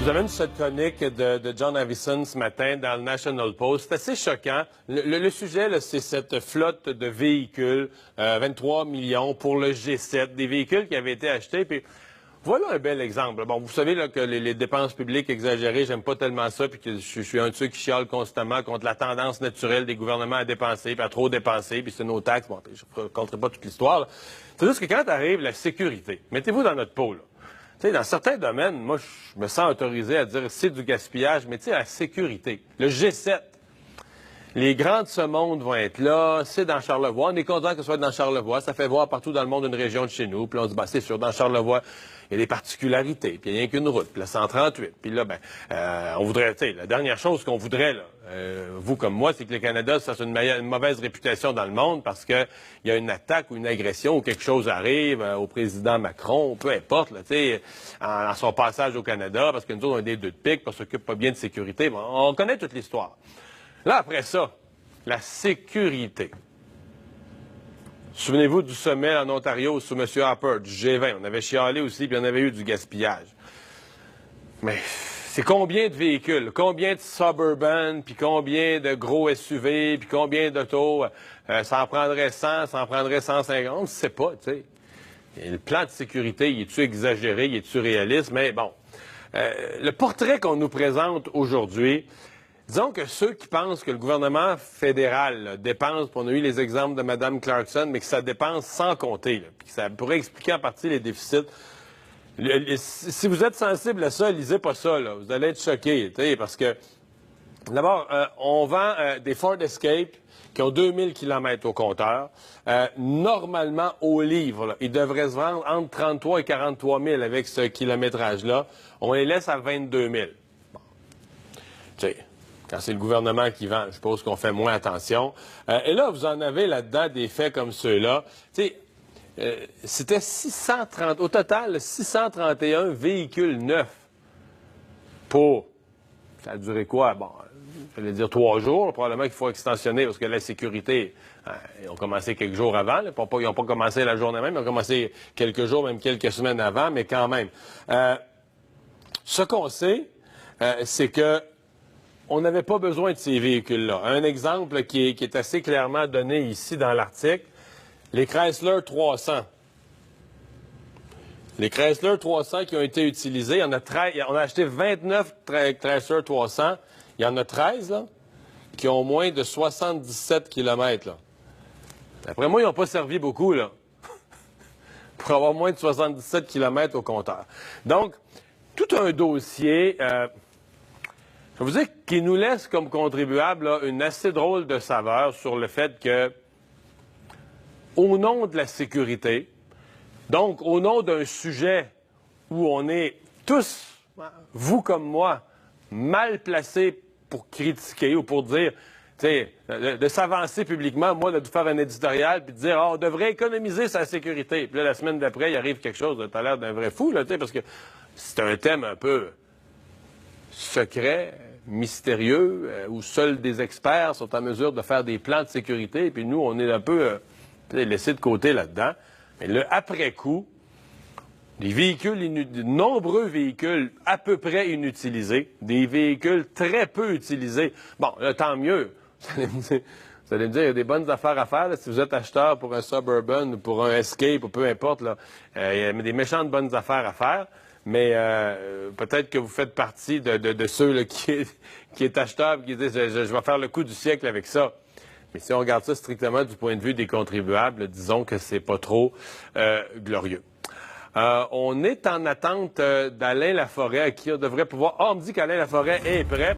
Je vous amène cette chronique de John Avison ce matin dans le National Post. C'est assez choquant. Le sujet, c'est cette flotte de véhicules, 23 millions pour le G7, des véhicules qui avaient été achetés. Puis voilà un bel exemple. Bon, vous savez là, que les dépenses publiques exagérées, j'aime pas tellement ça, puis que je suis un de ceux qui chiale constamment contre la tendance naturelle des gouvernements à dépenser, puis à trop dépenser, puis c'est nos taxes. Bon, je ne raconterai pas toute l'histoire. C'est juste que quand arrive la sécurité, mettez-vous dans notre peau, là. Tu sais, dans certains domaines, moi, je me sens autorisé à dire c'est du gaspillage, mais tu sais, la sécurité. Le G7, les grands de ce monde vont être là, c'est dans Charlevoix. On est content que ce soit dans Charlevoix. Ça fait voir partout dans le monde une région de chez nous. Puis on se dit, ben, c'est sûr, dans Charlevoix, il y a des particularités. Puis il n'y a rien qu'une route. Puis la 138. Puis là, on voudrait, tu sais, la dernière chose qu'on voudrait, là, vous comme moi, c'est que le Canada, ça a une mauvaise réputation dans le monde parce qu'il y a une attaque ou une agression ou quelque chose arrive au président Macron, peu importe, là, tu sais, en son passage au Canada, parce que nous autres, on a des deux de pique, parce qu'on s'occupe pas bien de sécurité. Bon, on connaît toute l'histoire. Là, après ça, la sécurité. Souvenez-vous du sommet en Ontario sous M. Harper, du G20. On avait chialé aussi, puis on avait eu du gaspillage. Mais c'est combien de véhicules, combien de Suburban, puis combien de gros SUV, puis combien d'autos? Ça en prendrait 100, ça en prendrait 150, on ne sait pas, tu sais. Le plan de sécurité, il est-tu exagéré, il est-tu réaliste? Mais bon, le portrait qu'on nous présente aujourd'hui, disons que ceux qui pensent que le gouvernement fédéral là, dépense, puis on a eu les exemples de Mme Clarkson, mais que ça dépense sans compter, là, puis que ça pourrait expliquer en partie les déficits. Si vous êtes sensible à ça, lisez pas ça, là. Vous allez être choqués, parce que, d'abord, on vend des Ford Escape qui ont 2000 km au compteur. Normalement, au livre, là, ils devraient se vendre entre 33 et 43 000 avec ce kilométrage-là. On les laisse à 22 000. Bon. Tu sais, quand c'est le gouvernement qui vend, je suppose qu'on fait moins attention. Et là, vous en avez là-dedans des faits comme ceux-là. Tu sais, c'était 630, au total, 631 véhicules neufs pour, ça a duré quoi? Bon, j'allais dire 3 jours, probablement qu'il faut extensionner parce que la sécurité, ils ont commencé quelques jours avant, là, ils n'ont pas commencé la journée même, ils ont commencé quelques jours, même quelques semaines avant, mais quand même. Ce qu'on sait, c'est que on n'avait pas besoin de ces véhicules-là. Un exemple qui est assez clairement donné ici dans l'article, les Chrysler 300. Les Chrysler 300 qui ont été utilisés, on a acheté 29 Chrysler 300. Il y en a 13 là, qui ont moins de 77 km. Là. D'après moi, ils n'ont pas servi beaucoup là, pour avoir moins de 77 km au compteur. Donc, tout un dossier, je vous dire, qui nous laisse comme contribuable là, une assez drôle de saveur sur le fait que, au nom de la sécurité, donc au nom d'un sujet où on est tous, vous comme moi, mal placés pour critiquer ou pour dire, tu sais, de s'avancer publiquement, moi, de faire un éditorial puis de dire, on devrait économiser sa sécurité. Puis là, la semaine d'après, il arrive quelque chose, t'as l'air d'un vrai fou, là, tu sais, parce que c'est un thème un peu secret, mystérieux, où seuls des experts sont en mesure de faire des plans de sécurité, puis nous, on est un peu laissés de côté là-dedans. Mais le après-coup, de nombreux véhicules à peu près inutilisés, des véhicules très peu utilisés. Bon, là, tant mieux. Vous allez me dire, il y a des bonnes affaires à faire. Là, si vous êtes acheteur pour un Suburban ou pour un Escape ou peu importe, là, il y a des méchantes bonnes affaires à faire. Mais peut-être que vous faites partie de ceux là, qui est acheteur et qui disent je vais faire le coup du siècle avec ça. Mais si on regarde ça strictement du point de vue des contribuables, disons que c'est pas trop glorieux. On est en attente d'Alain Laforêt, à qui on devrait pouvoir... Ah, on me dit qu'Alain Laforêt est prêt.